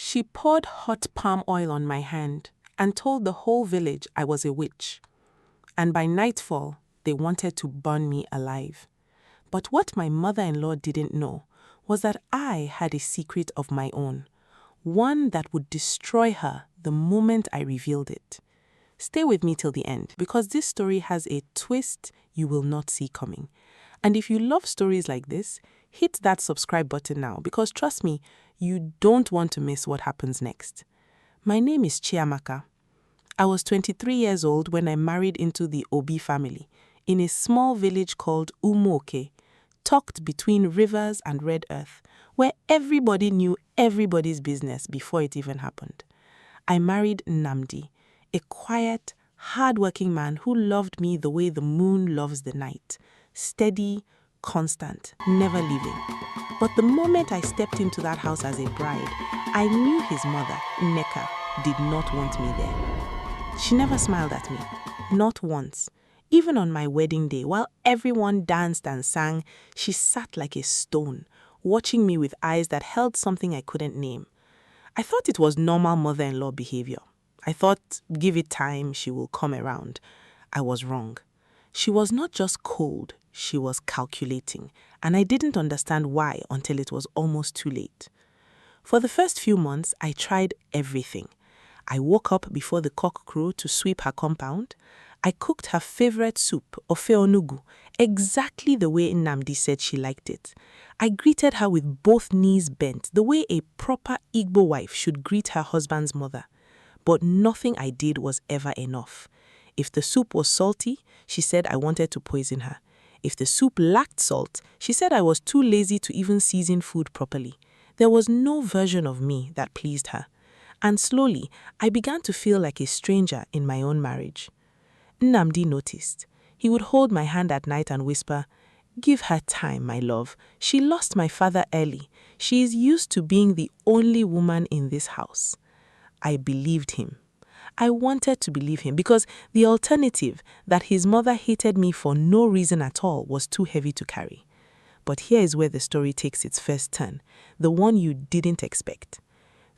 She poured hot palm oil on my hand and told the whole village I was a witch. And by nightfall, they wanted to burn me alive. But what my mother-in-law didn't know was that I had a secret of my own, one that would destroy her the moment I revealed it. Stay with me till the end, because this story has a twist you will not see coming. And if you love stories like this, hit that subscribe button now, because trust me, you don't want to miss what happens next. My name is Chiamaka. I was 23 years old when I married into the Obi family in a small village called Umuoke, tucked between rivers and red earth, where everybody knew everybody's business before it even happened. I married Nnamdi, a quiet, hard-working man who loved me the way the moon loves the night, steady, constant, never leaving. But the moment I stepped into that house as a bride, I knew his mother, Nneka, did not want me there. She never smiled at me, not once. Even on my wedding day, while everyone danced and sang, she sat like a stone, watching me with eyes that held something I couldn't name. I thought it was normal mother-in-law behavior. I thought, give it time, she will come around. I was wrong. She was not just cold, she was calculating, and I didn't understand why until it was almost too late. For the first few months, I tried everything. I woke up before the cock crew to sweep her compound. I cooked her favorite soup, ofe onugu, exactly the way Nnamdi said she liked it. I greeted her with both knees bent, the way a proper Igbo wife should greet her husband's mother. But nothing I did was ever enough. If the soup was salty, she said I wanted to poison her. If the soup lacked salt, she said I was too lazy to even season food properly. There was no version of me that pleased her. And slowly, I began to feel like a stranger in my own marriage. Nnamdi noticed. He would hold my hand at night and whisper, "Give her time, my love. She lost my father early. She is used to being the only woman in this house." I believed him. I wanted to believe him because the alternative, that his mother hated me for no reason at all, was too heavy to carry. But here is where the story takes its first turn, the one you didn't expect.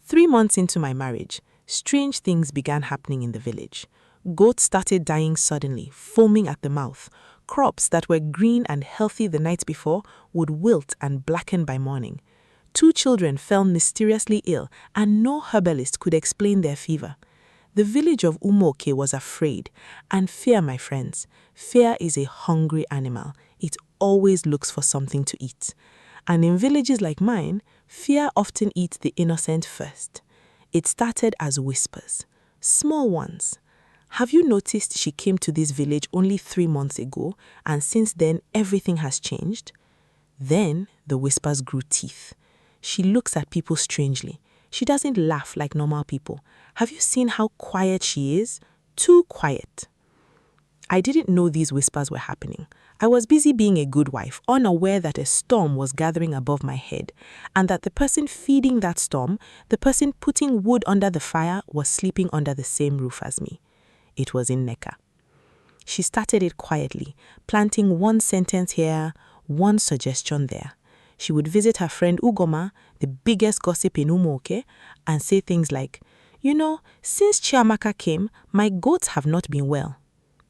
3 months into my marriage, strange things began happening in the village. Goats started dying suddenly, foaming at the mouth. Crops that were green and healthy the night before would wilt and blacken by morning. 2 children fell mysteriously ill, and no herbalist could explain their fever. The village of Umuoke was afraid, and fear, my friends, fear is a hungry animal. It always looks for something to eat. And in villages like mine, fear often eats the innocent first. It started as whispers, small ones. Have you noticed she came to this village only 3 months ago, and since then everything has changed? Then the whispers grew teeth. She looks at people strangely. She doesn't laugh like normal people. Have you seen how quiet she is? Too quiet. I didn't know these whispers were happening. I was busy being a good wife, unaware that a storm was gathering above my head, and that the person feeding that storm, the person putting wood under the fire, was sleeping under the same roof as me. It was Nneka. She started it quietly, planting one sentence here, one suggestion there. She would visit her friend Ugoma, the biggest gossip in Umuoke, and say things like, "You know, since Chiamaka came, my goats have not been well."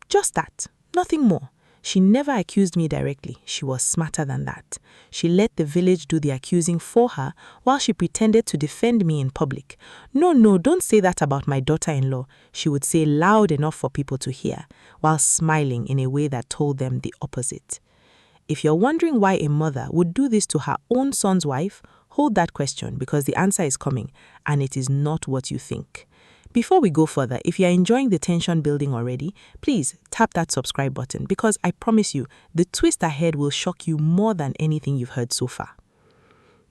Just that, nothing more. She never accused me directly. She was smarter than that. She let the village do the accusing for her while she pretended to defend me in public. No, don't say that about my daughter-in-law," she would say loud enough for people to hear, while smiling in a way that told them the opposite. If you're wondering why a mother would do this to her own son's wife, hold that question, because the answer is coming, and it is not what you think. Before we go further, if you're enjoying the tension building already, please tap that subscribe button, because I promise you, the twist ahead will shock you more than anything you've heard so far.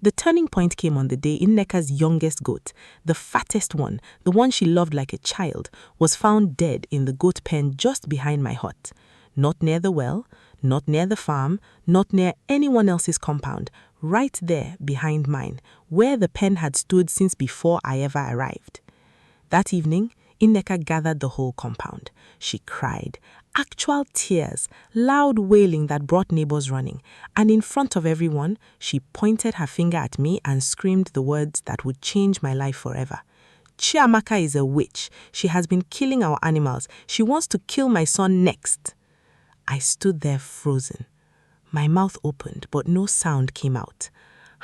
The turning point came on the day Nneka's youngest goat, the fattest one, the one she loved like a child, was found dead in the goat pen just behind my hut. Not near the well, not near the farm, not near anyone else's compound, right there behind mine, where the pen had stood since before I ever arrived. That evening, Ineka gathered the whole compound. She cried. Actual tears, loud wailing that brought neighbors running. And in front of everyone, she pointed her finger at me and screamed the words that would change my life forever. Chiamaka is a witch. She has been killing our animals. She wants to kill my son next. I stood there frozen. My mouth opened, but no sound came out.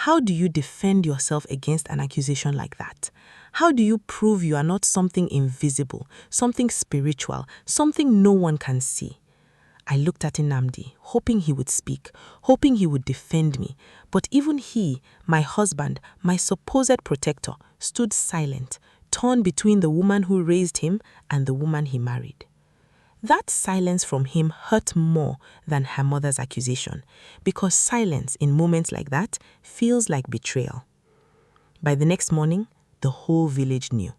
How do you defend yourself against an accusation like that? How do you prove you are not something invisible, something spiritual, something no one can see? I looked at Nnamdi, hoping he would speak, hoping he would defend me. But even he, my husband, my supposed protector, stood silent, torn between the woman who raised him and the woman he married. That silence from him hurt more than her mother's accusation, because silence in moments like that feels like betrayal. By the next morning, the whole village knew.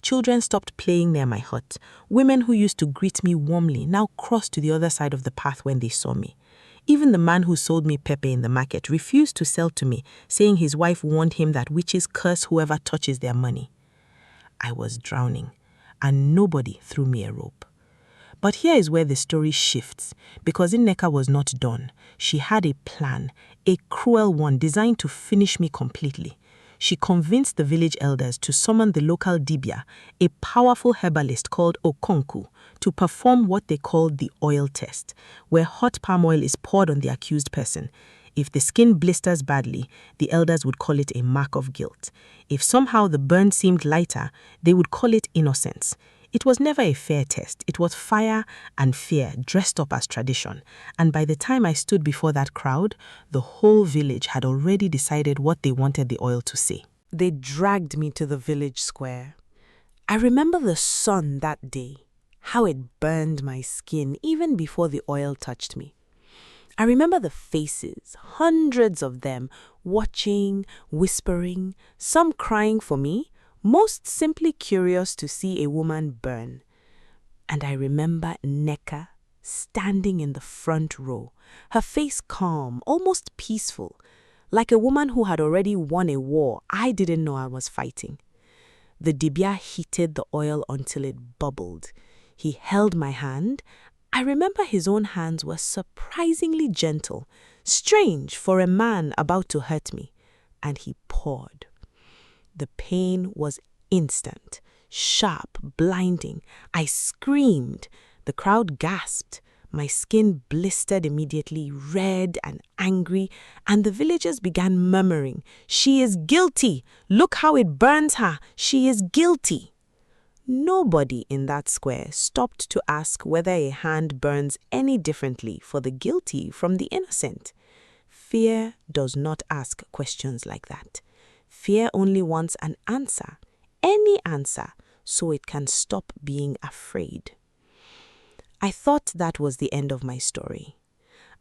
Children stopped playing near my hut. Women who used to greet me warmly now crossed to the other side of the path when they saw me. Even the man who sold me pepper in the market refused to sell to me, saying his wife warned him that witches curse whoever touches their money. I was drowning, and nobody threw me a rope. But here is where the story shifts, because Nneka was not done. She had a plan, a cruel one designed to finish me completely. She convinced the village elders to summon the local dibia, a powerful herbalist called Okonku, to perform what they called the oil test, where hot palm oil is poured on the accused person. If the skin blisters badly, the elders would call it a mark of guilt. If somehow the burn seemed lighter, they would call it innocence. It was never a fair test. It was fire and fear dressed up as tradition. And by the time I stood before that crowd, the whole village had already decided what they wanted the oil to say. They dragged me to the village square. I remember the sun that day, how it burned my skin even before the oil touched me. I remember the faces, hundreds of them, watching, whispering, some crying for me, most simply curious to see a woman burn. And I remember Nneka standing in the front row, her face calm, almost peaceful, like a woman who had already won a war I didn't know I was fighting. The dibia heated the oil until it bubbled. He held my hand. I remember his own hands were surprisingly gentle, strange for a man about to hurt me, and he poured. The pain was instant, sharp, blinding. I screamed. The crowd gasped. My skin blistered immediately, red and angry, and the villagers began murmuring, "She is guilty! Look how it burns her! She is guilty!" Nobody in that square stopped to ask whether a hand burns any differently for the guilty from the innocent. Fear does not ask questions like that. Fear only wants an answer, any answer, so it can stop being afraid. I thought that was the end of my story.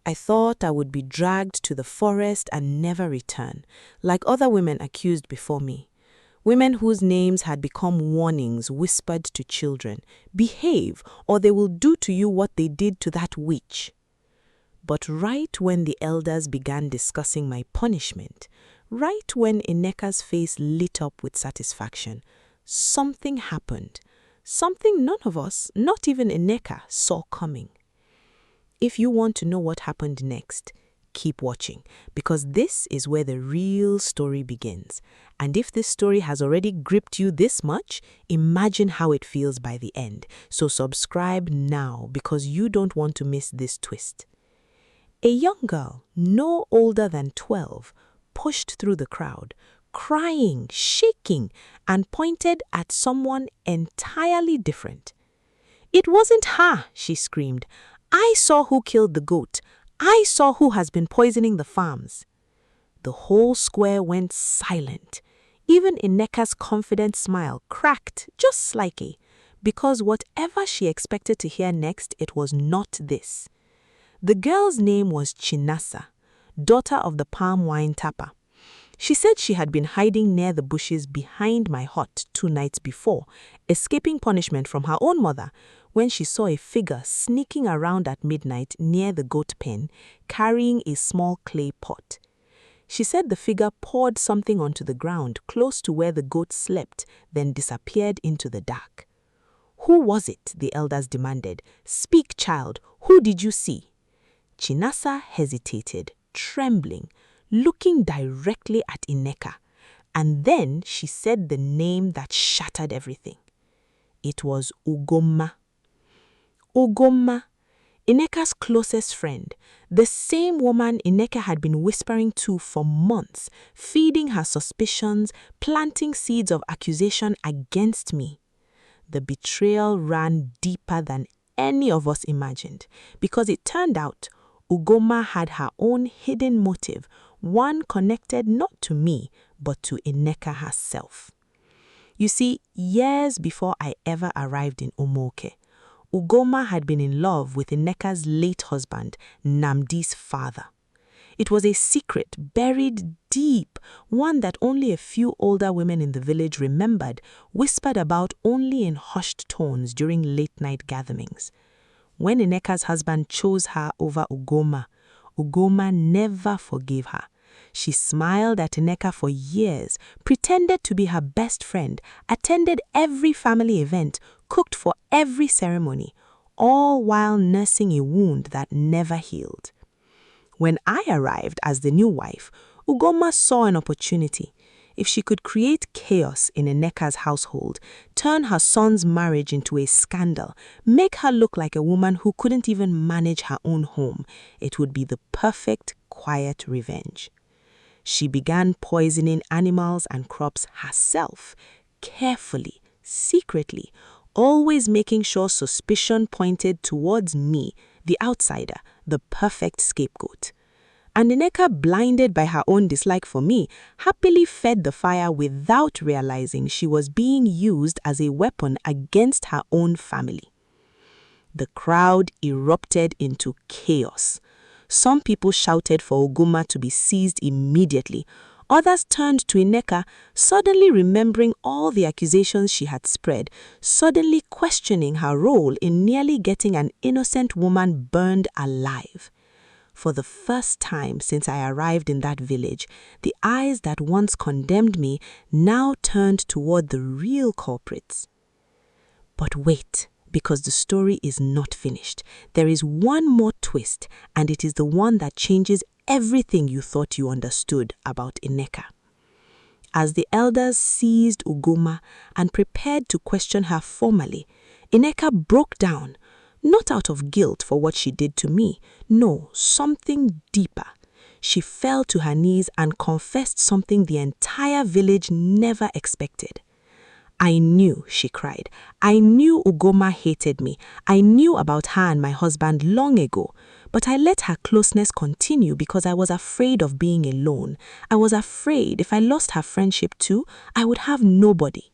I thought I would be dragged to the forest and never return, like other women accused before me. Women whose names had become warnings whispered to children, "Behave, or they will do to you what they did to that witch." But right when the elders began discussing my punishment, right when Nneka's face lit up with satisfaction, something happened. Something none of us, not even Nneka, saw coming. If you want to know what happened next, keep watching, because this is where the real story begins. And if this story has already gripped you this much, imagine how it feels by the end. So subscribe now, because you don't want to miss this twist. A young girl, no older than 12, pushed through the crowd, crying, shaking, and pointed at someone entirely different. "It wasn't her," she screamed. "I saw who killed the goat. I saw who has been poisoning the farms." The whole square went silent. Even Nneka's confident smile cracked just slightly, because whatever she expected to hear next, it was not this. The girl's name was Chinasa, daughter of the palm wine tapper. She said she had been hiding near the bushes behind my hut 2 nights before, escaping punishment from her own mother, when she saw a figure sneaking around at midnight near the goat pen, carrying a small clay pot. She said the figure poured something onto the ground close to where the goat slept, then disappeared into the dark. "Who was it?" the elders demanded. "Speak, child, who did you see?" Chinasa hesitated, trembling, looking directly at Ineka, and then she said the name that shattered everything. It was Ugoma. Ugoma, Ineka's closest friend, the same woman Ineka had been whispering to for months, feeding her suspicions, planting seeds of accusation against me. The betrayal ran deeper than any of us imagined, because it turned out Ugoma had her own hidden motive, one connected not to me, but to Ineka herself. You see, years before I ever arrived in Umuoke, Ugoma had been in love with Ineka's late husband, Namdi's father. It was a secret buried deep, one that only a few older women in the village remembered, whispered about only in hushed tones during late-night gatherings. When Ineka's husband chose her over Ugoma, Ugoma never forgave her. She smiled at Ineka for years, pretended to be her best friend, attended every family event, cooked for every ceremony, all while nursing a wound that never healed. When I arrived as the new wife, Ugoma saw an opportunity. If she could create chaos in Ineka's household, turn her son's marriage into a scandal, make her look like a woman who couldn't even manage her own home, it would be the perfect, quiet revenge. She began poisoning animals and crops herself, carefully, secretly, always making sure suspicion pointed towards me, the outsider, the perfect scapegoat. And Ineka, blinded by her own dislike for me, happily fed the fire without realizing she was being used as a weapon against her own family. The crowd erupted into chaos. Some people shouted for Ugoma to be seized immediately. Others turned to Ineka, suddenly remembering all the accusations she had spread, suddenly questioning her role in nearly getting an innocent woman burned alive. For the first time since I arrived in that village, the eyes that once condemned me now turned toward the real culprits. But wait, because the story is not finished. There is one more twist, and it is the one that changes everything you thought you understood about Ineka. As the elders seized Ugoma and prepared to question her formally, Ineka broke down, not out of guilt for what she did to me. No, something deeper. She fell to her knees and confessed something the entire village never expected. "I knew," she cried. "I knew Ugoma hated me. I knew about her and my husband long ago. But I let her closeness continue because I was afraid of being alone. I was afraid if I lost her friendship too, I would have nobody."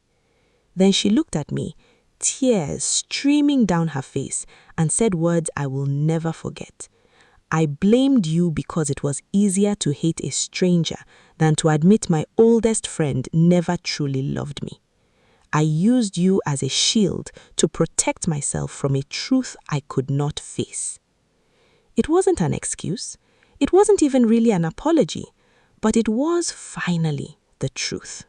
Then she looked at me, tears streaming down her face, and said words I will never forget. "I blamed you because it was easier to hate a stranger than to admit my oldest friend never truly loved me. I used you as a shield to protect myself from a truth I could not face." It wasn't an excuse. It wasn't even really an apology, but it was finally the truth.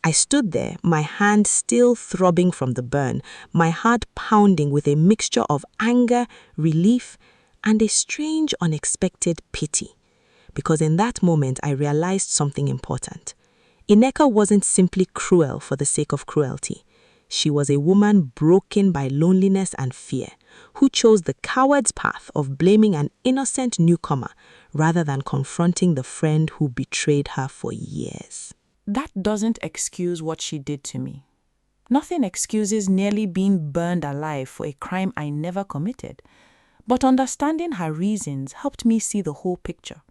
I stood there, my hand still throbbing from the burn, my heart pounding with a mixture of anger, relief, and a strange, unexpected pity. Because in that moment, I realized something important. Ineka wasn't simply cruel for the sake of cruelty. She was a woman broken by loneliness and fear, who chose the coward's path of blaming an innocent newcomer rather than confronting the friend who betrayed her for years. That doesn't excuse what she did to me. Nothing excuses nearly being burned alive for a crime I never committed. But understanding her reasons helped me see the whole picture.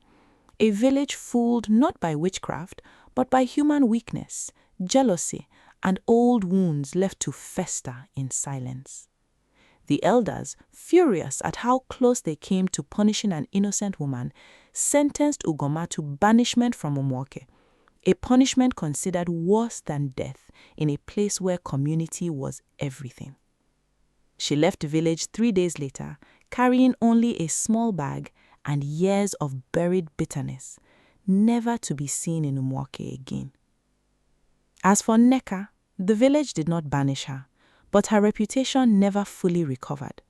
A village fooled not by witchcraft, but by human weakness, jealousy, and old wounds left to fester in silence. The elders, furious at how close they came to punishing an innocent woman, sentenced Ugoma to banishment from Umuoke, a punishment considered worse than death in a place where community was everything. She left the village 3 days later, carrying only a small bag and years of buried bitterness, never to be seen in Umuoke again. As for Nneka, the village did not banish her, But her reputation never fully recovered.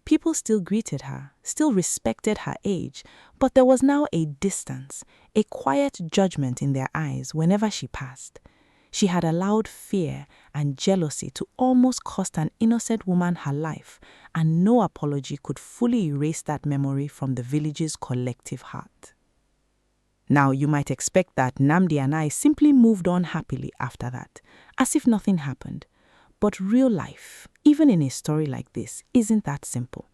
People still greeted her, still respected her age, but there was now a distance, a quiet judgment in their eyes whenever she passed. She had allowed fear and jealousy to almost cost an innocent woman her life, and no apology could fully erase that memory from the village's collective heart. Now, you might expect that Nnamdi and I simply moved on happily after that, as if nothing happened. But real life, even in a story like this, isn't that simple.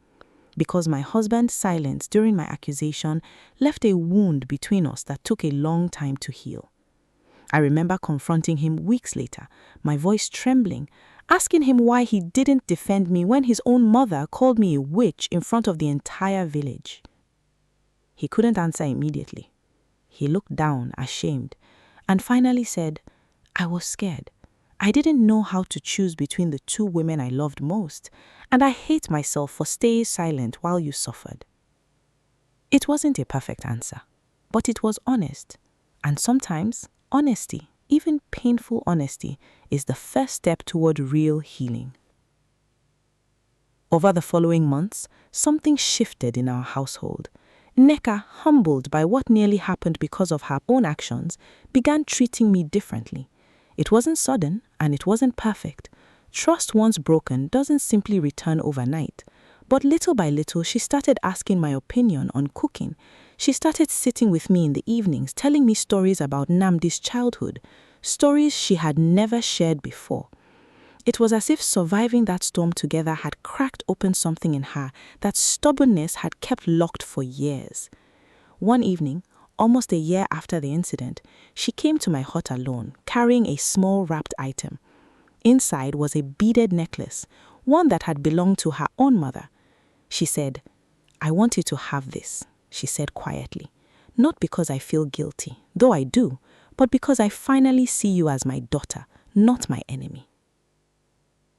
Because my husband's silence during my accusation left a wound between us that took a long time to heal. I remember confronting him weeks later, my voice trembling, asking him why he didn't defend me when his own mother called me a witch in front of the entire village. He couldn't answer immediately. He looked down, ashamed, and finally said, "I was scared. I didn't know how to choose between the two women I loved most, and I hate myself for staying silent while you suffered." It wasn't a perfect answer, but it was honest, and sometimes honesty, even painful honesty, is the first step toward real healing. Over the following months, something shifted in our household. Nneka, humbled by what nearly happened because of her own actions, began treating me differently. It wasn't sudden, and it wasn't perfect. Trust once broken doesn't simply return overnight. But little by little, she started asking my opinion on cooking. She started sitting with me in the evenings, telling me stories about Nnamdi's childhood, stories she had never shared before. It was as if surviving that storm together had cracked open something in her that stubbornness had kept locked for years. One evening, almost a year after the incident, she came to my hut alone, carrying a small wrapped item. Inside was a beaded necklace, one that had belonged to her own mother. She said, "I want you to have this," she said quietly. "Not because I feel guilty, though I do, but because I finally see you as my daughter, not my enemy."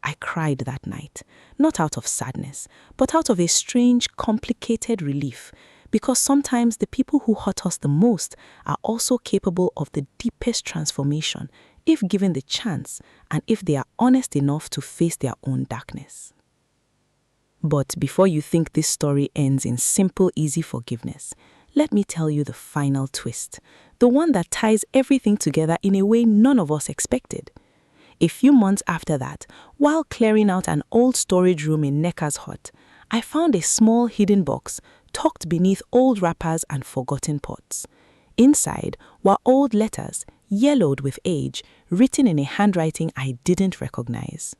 I cried that night, not out of sadness, but out of a strange, complicated relief, because sometimes the people who hurt us the most are also capable of the deepest transformation, if given the chance and if they are honest enough to face their own darkness. But before you think this story ends in simple, easy forgiveness, let me tell you the final twist, the one that ties everything together in a way none of us expected. A few months after that, while clearing out an old storage room in Nneka's hut, I found a small hidden box tucked beneath old wrappers and forgotten pots. Inside were old letters, yellowed with age, written in a handwriting I didn't recognize.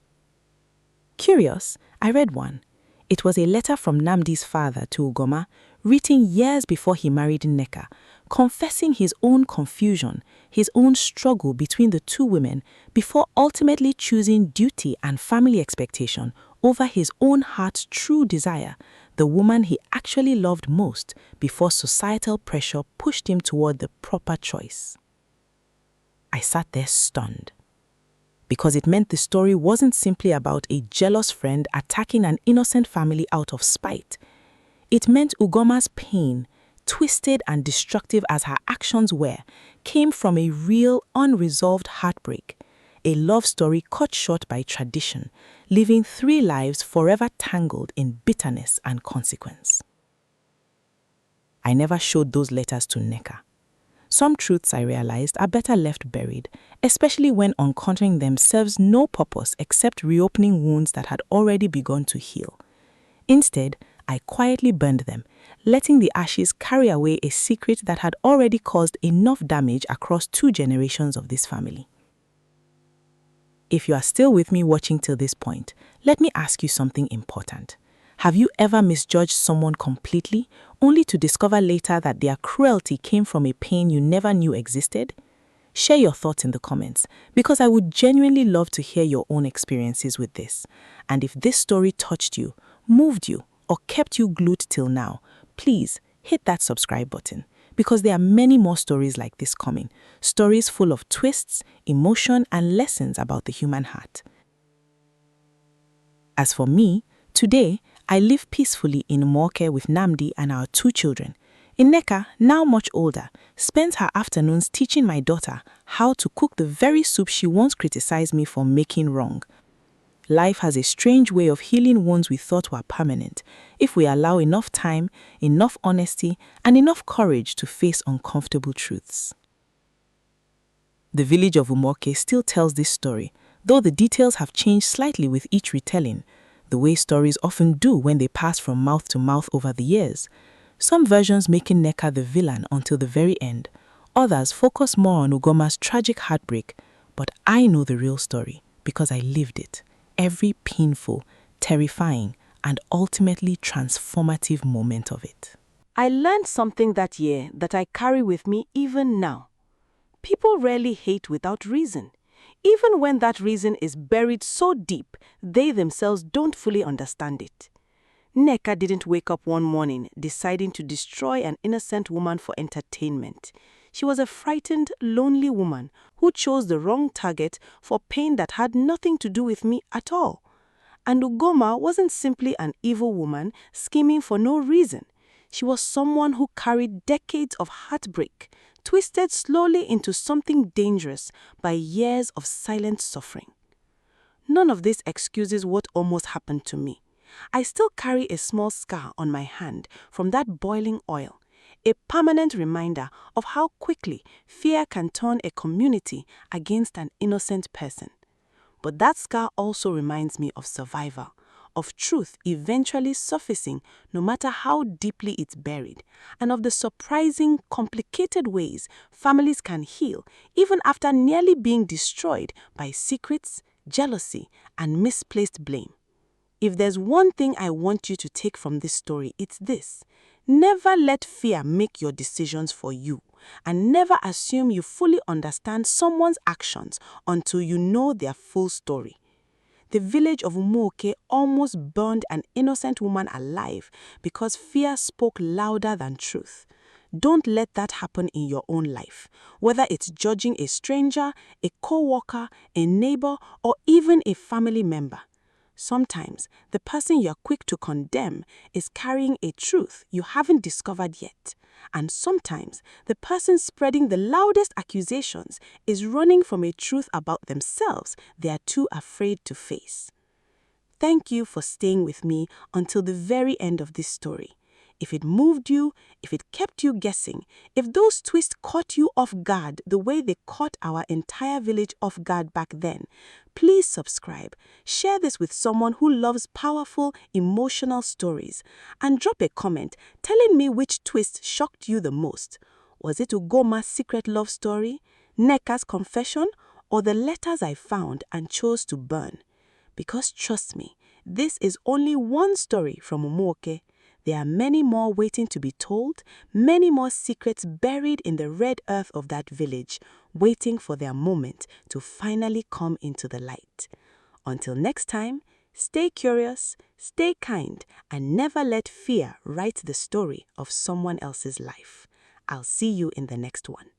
Curious, I read one. It was a letter from Nnamdi's father to Ugoma, written years before he married Nneka, confessing his own confusion, his own struggle between the two women before ultimately choosing duty and family expectation over his own heart's true desire, the woman he actually loved most, before societal pressure pushed him toward the proper choice. I sat there stunned, because it meant the story wasn't simply about a jealous friend attacking an innocent family out of spite. It meant Ugoma's pain, twisted and destructive as her actions were, came from a real, unresolved heartbreak, a love story cut short by tradition, living 3 lives forever tangled in bitterness and consequence. I never showed those letters to Nneka. Some truths, I realized, are better left buried, especially when uncovering them serves no purpose except reopening wounds that had already begun to heal. Instead, I quietly burned them, letting the ashes carry away a secret that had already caused enough damage across 2 generations of this family. If you are still with me watching till this point, let me ask you something important. Have you ever misjudged someone completely, only to discover later that their cruelty came from a pain you never knew existed? Share your thoughts in the comments, because I would genuinely love to hear your own experiences with this. And if this story touched you, moved you, or kept you glued till now, please hit that subscribe button, because there are many more stories like this coming, stories full of twists, emotion, and lessons about the human heart. As for me, today, I live peacefully in Umuoke with Nnamdi and our 2 children. Nneka, now much older, spends her afternoons teaching my daughter how to cook the very soup she once criticized me for making wrong. Life has a strange way of healing wounds we thought were permanent if we allow enough time, enough honesty, and enough courage to face uncomfortable truths. The village of Umuoke still tells this story, though the details have changed slightly with each retelling, the way stories often do when they pass from mouth to mouth over the years. Some versions making Nneka the villain until the very end, others focus more on Ugoma's tragic heartbreak, but I know the real story because I lived it. Every painful, terrifying, and ultimately transformative moment of it. I learned something that year that I carry with me even now. People rarely hate without reason, even when that reason is buried so deep they themselves don't fully understand it. Nneka didn't wake up one morning deciding to destroy an innocent woman for entertainment. She was a frightened, lonely woman who chose the wrong target for pain that had nothing to do with me at all. And Ugoma wasn't simply an evil woman scheming for no reason. She was someone who carried decades of heartbreak, twisted slowly into something dangerous by years of silent suffering. None of this excuses what almost happened to me. I still carry a small scar on my hand from that boiling oil, a permanent reminder of how quickly fear can turn a community against an innocent person. But that scar also reminds me of survival, of truth eventually surfacing no matter how deeply it's buried, and of the surprising, complicated ways families can heal even after nearly being destroyed by secrets, jealousy, and misplaced blame. If there's one thing I want you to take from this story, it's this. Never let fear make your decisions for you, and never assume you fully understand someone's actions until you know their full story. The village of Umuoke almost burned an innocent woman alive because fear spoke louder than truth. Don't let that happen in your own life, whether it's judging a stranger, a co-worker, a neighbor, or even a family member. Sometimes, the person you're quick to condemn is carrying a truth you haven't discovered yet. And sometimes, the person spreading the loudest accusations is running from a truth about themselves they are too afraid to face. Thank you for staying with me until the very end of this story. If it moved you, if it kept you guessing, if those twists caught you off guard the way they caught our entire village off guard back then, please subscribe, share this with someone who loves powerful, emotional stories, and drop a comment telling me which twist shocked you the most. Was it Ugoma's secret love story, Nneka's confession, or the letters I found and chose to burn? Because trust me, this is only one story from Umuoke. There are many more waiting to be told, many more secrets buried in the red earth of that village, waiting for their moment to finally come into the light. Until next time, stay curious, stay kind, and never let fear write the story of someone else's life. I'll see you in the next one.